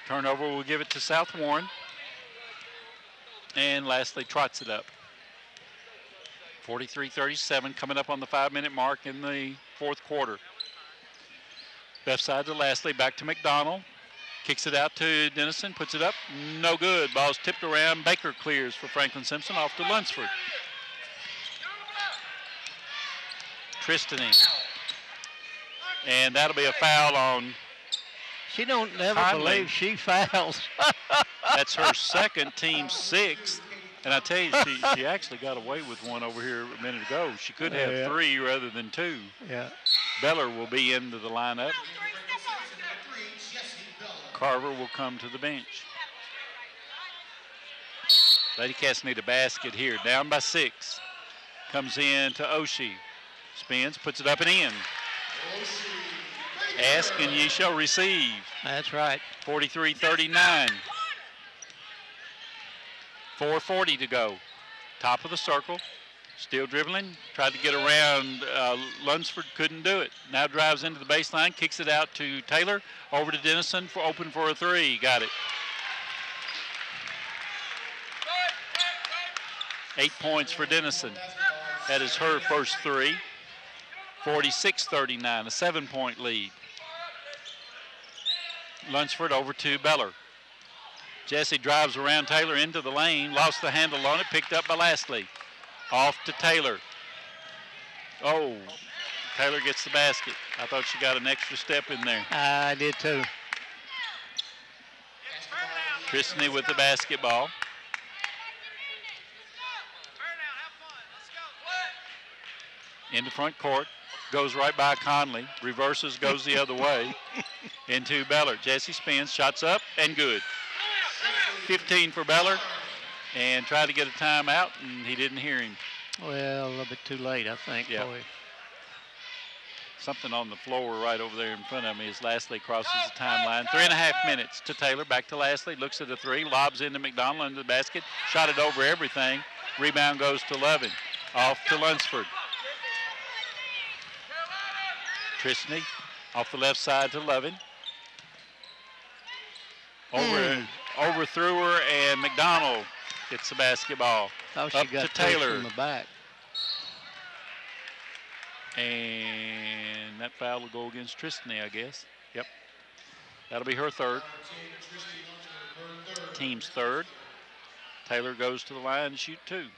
Turnover will give it to Southwarren. And lastly, trots it up. 43-37, coming up on the 5-minute mark in the fourth quarter. Left side to Lastly, back to McDonald. Kicks it out to Dennison, puts it up, no good. Ball's tipped around. Baker clears for Franklin Simpson off to Lunsford. Tristany. And that'll be a foul on. She don't never Conley. believe she fouls. That's her second, team sixth. And I tell you, she actually got away with one over here a minute ago. She could have 3 rather than 2. Yeah. Beller will be into the lineup. Carver will come to the bench. Ladycats need a basket here. Down by 6. Comes in to Oshie. Spins, puts it up and in. Ask and ye shall receive. That's right. 43-39. 4:40 to go. Top of the circle. Still dribbling. Tried to get around. Lunsford couldn't do it. Now drives into the baseline. Kicks it out to Taylor. Over to Dennison for open for a 3. Got it. 8 points for Dennison. That is her first 3. 46-39, a 7-point lead. Lunsford over to Beller. Jesse drives around Taylor into the lane, lost the handle on it, picked up by Lastly. Off to Taylor. Oh, Taylor gets the basket. I thought she got an extra step in there. I did too. Tristany with the basketball. Into front court. Goes right by Conley. Reverses, goes the other way. Into Beller. Jesse spins, shots up, and good. 15 for Beller. And tried to get a timeout, and he didn't hear him. Well, a little bit too late, I think. Yeah. Boy. Something on the floor right over there in front of me as Lastly crosses the timeline. 3.5 minutes to Taylor. Back to Lastly. Looks at the 3. Lobs into McDonald under the basket. Shot it over everything. Rebound goes to Lovin. Off to Lunsford. Tristany off the left side to Lovin. Overthrew her, and McDonald gets the basketball. Thought she up got to Taylor. From the back. And that foul will go against Tristany, I guess. Yep. That'll be her third. Team's third. Taylor goes to the line to shoot 2.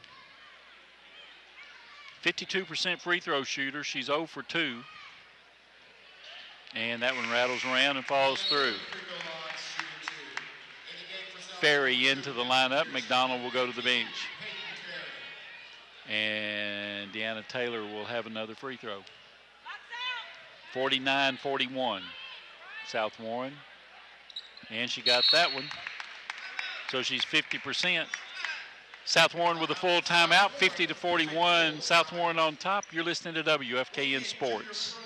52% free throw shooter. She's 0 for 2. And that one rattles around and falls through. Ferry into the lineup. McDonald will go to the bench. And Deanna Taylor will have another free throw. 49-41. Southwarren. And she got that one. So she's 50%. Southwarren with a full timeout. 50-41. Southwarren on top. You're listening to WFKN Sports.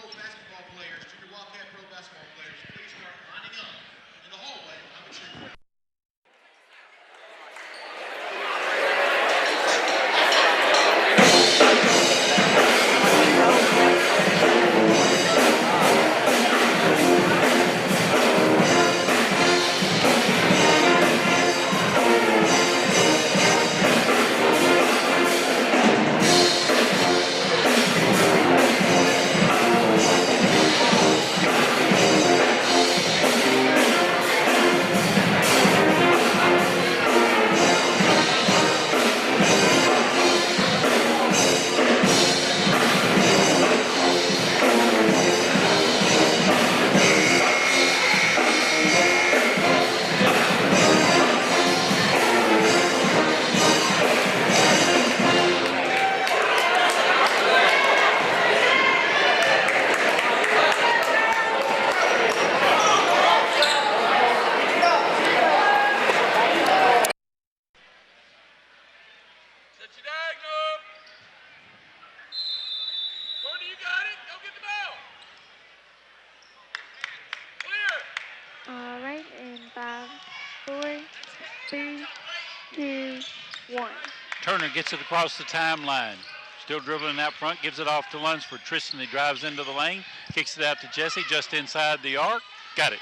Turner gets it across the timeline. Still dribbling out front, gives it off to Lunsford. Tristany drives into the lane, kicks it out to Jesse just inside the arc. Got it.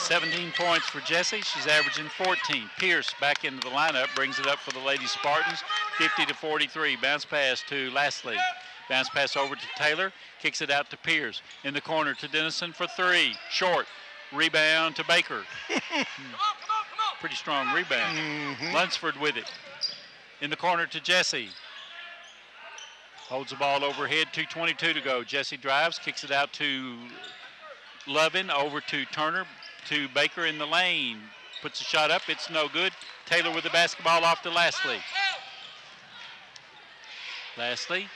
17 points for Jessie. She's averaging 14. Pierce back into the lineup, brings it up for the Lady Spartans, 50-43. Bounce pass to Lastly. Bounce pass over to Taylor, kicks it out to Pierce. In the corner to Dennison for three. Short. Rebound to Baker. Pretty strong rebound. Lunsford with it. In the corner to Jessie. Holds the ball overhead, 2:22 to go. Jessie drives, kicks it out to Lovin, over to Turner, to Baker in the lane. Puts a shot up, it's no good. Taylor with the basketball off to Lastly. Lastly,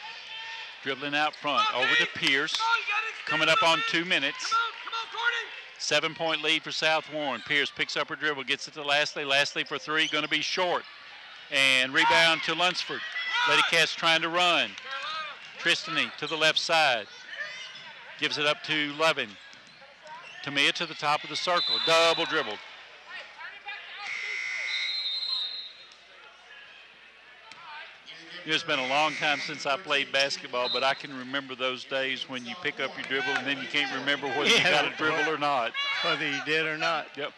dribbling out front, over to Pierce. Coming up on 2 minutes. 7-point lead for Southwarren. Pierce picks up her dribble, gets it to Lastly. Lastly for three, going to be short. And rebound to Lunsford. Ladycats trying to run. Tristany to the left side. Gives it up to Lovin. Tamia to the top of the circle. Double dribbled. It's been a long time since I played basketball, but I can remember those days when you pick up your dribble and then you can't remember whether you got a dribble or not. Whether you did or not. Yep.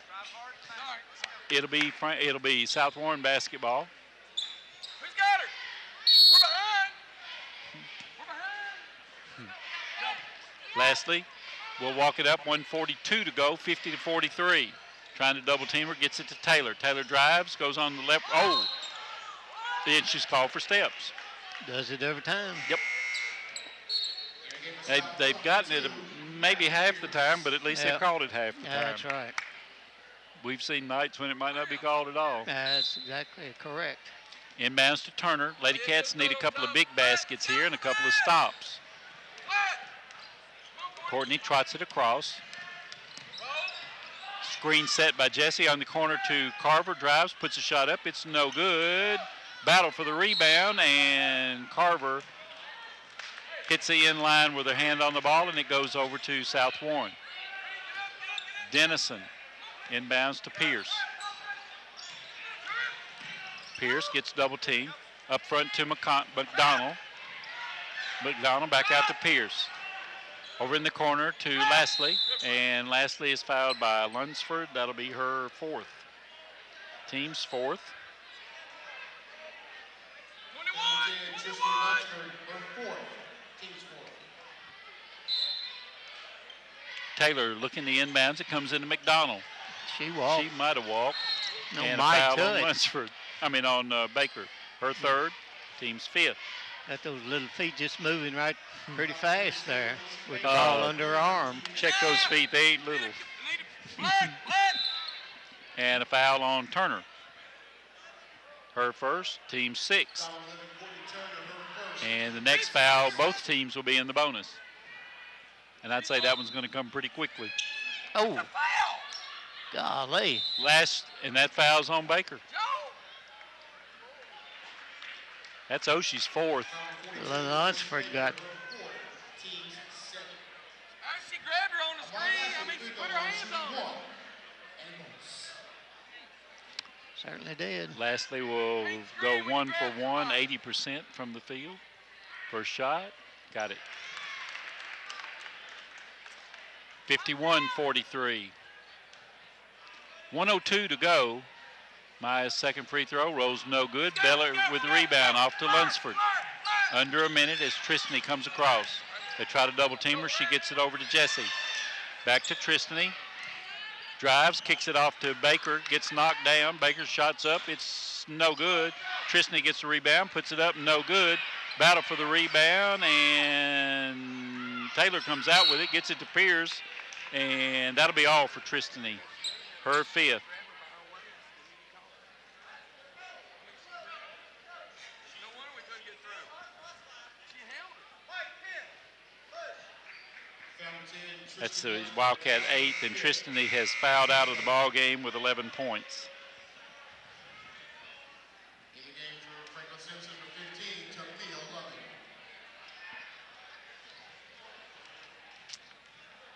It'll be Southwarren basketball. Who's got her? We're behind. We're behind. Lastly, we'll walk it up, 1:42 to go, 50-43. Trying to double team her, gets it to Taylor. Taylor drives, goes on the left. Oh, then she's called for steps. Does it every time. Yep. They've gotten it maybe half the time, but at least they've called it half the time. That's right. We've seen nights when it might not be called at all. That's exactly correct. Inbounds to Turner. Ladycats need a couple of big baskets here and a couple of stops. Courtney trots it across. Screen set by Jessie on the corner to Carver. Drives, puts a shot up. It's no good. Battle for the rebound, and Carver hits the end line with her hand on the ball, and it goes over to Southwarren. Dennison inbounds to Pierce. Pierce gets double teamed. Up front to McDonald. McDonald back out to Pierce. Over in the corner to Lastly, and Lastly is fouled by Lunsford. That'll be her fourth. Team's fourth. 21. Taylor looking the inbounds. It comes into McDonald. She walked. She might have walked. No, and a foul on Lunsford. On Baker. Her third. Team's fifth. Got those little feet just moving right pretty fast there with the ball under her arm. Check those feet. They ain't little. And a foul on Turner. Her first. Team sixth. And the next foul, both teams will be in the bonus. And I'd say that one's going to come pretty quickly. Oh, golly. And that foul's on Baker. That's Oshie's fourth. Lunsford got. She grabbed her on the screen. She put her hands on her. Certainly did. Lastly, we'll go 1 for 1, 80% from the field. First shot, got it. 51-43. 1:02 to go. Maya's second free throw rolls no good. Beller with the rebound off to Lunsford. Under a minute as Tristany comes across. They try to double team her. She gets it over to Jessie. Back to Tristany. Drives, kicks it off to Baker. Gets knocked down. Baker shots up. It's no good. Tristany gets the rebound. Puts it up. No good. Battle for the rebound. And Taylor comes out with it. Gets it to Pierce. And that'll be all for Tristany. Her fifth. That's the Wildcat eighth, and Tristany has fouled out of the ball game with 11 points.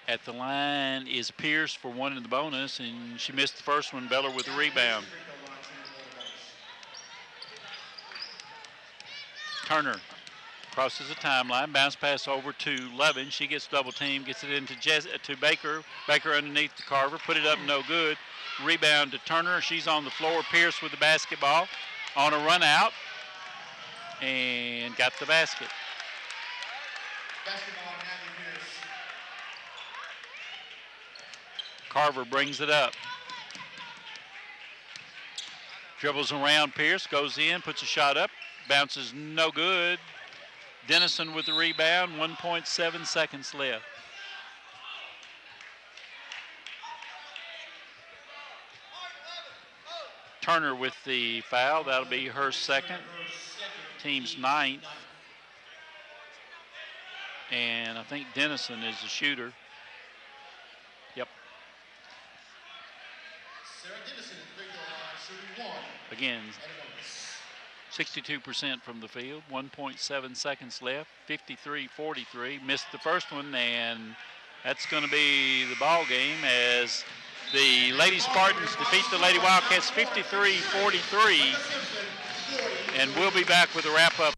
At the line is Pierce for one in the bonus, and she missed the first one. Beller with the rebound. Turner crosses the timeline, bounce pass over to Lovin. She gets double team, gets it into to Baker. Baker underneath the Carver, put it up, no good. Rebound to Turner. She's on the floor. Pierce with the basketball on a run out and got the basket. Basketball, Matthew Pierce. Carver brings it up. Dribbles around Pierce, goes in, puts a shot up, bounces no good. Dennison with the rebound, 1.7 seconds left. Turner with the foul, that'll be her second, team's ninth. And I think Dennison is the shooter. Yep. Sarah Dennison, free throw line, shooting 1. Again, 62% from the field, 1.7 seconds left, 53-43. Missed the first one, and that's going to be the ball game as the Lady Spartans defeat the Lady Wildcats 53-43. And we'll be back with a wrap-up.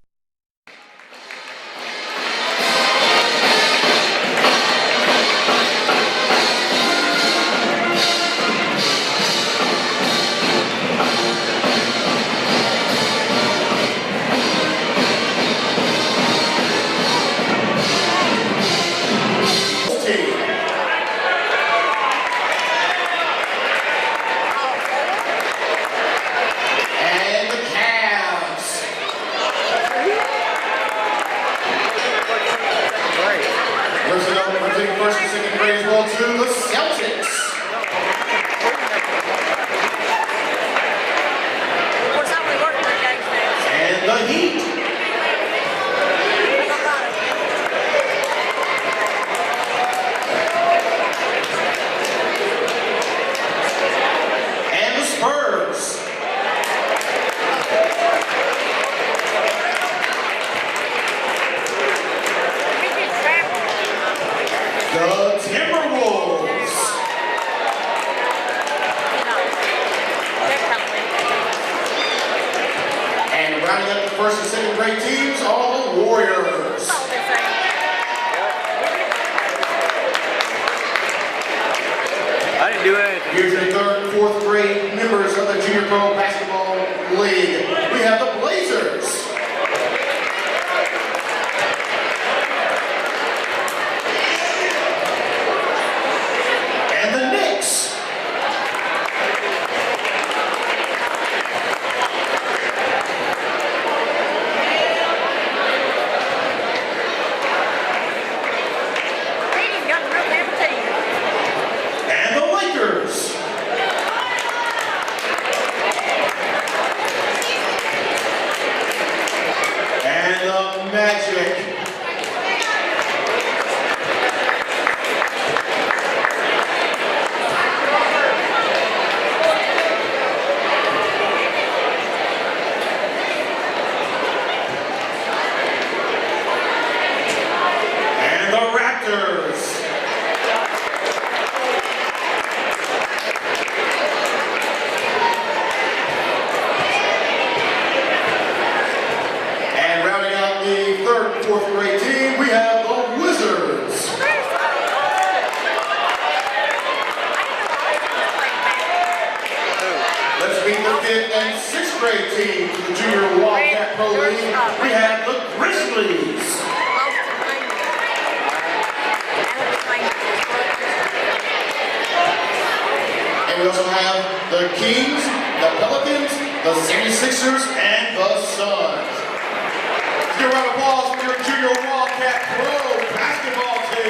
Give a round of applause for your Junior Wildcat Pro basketball team.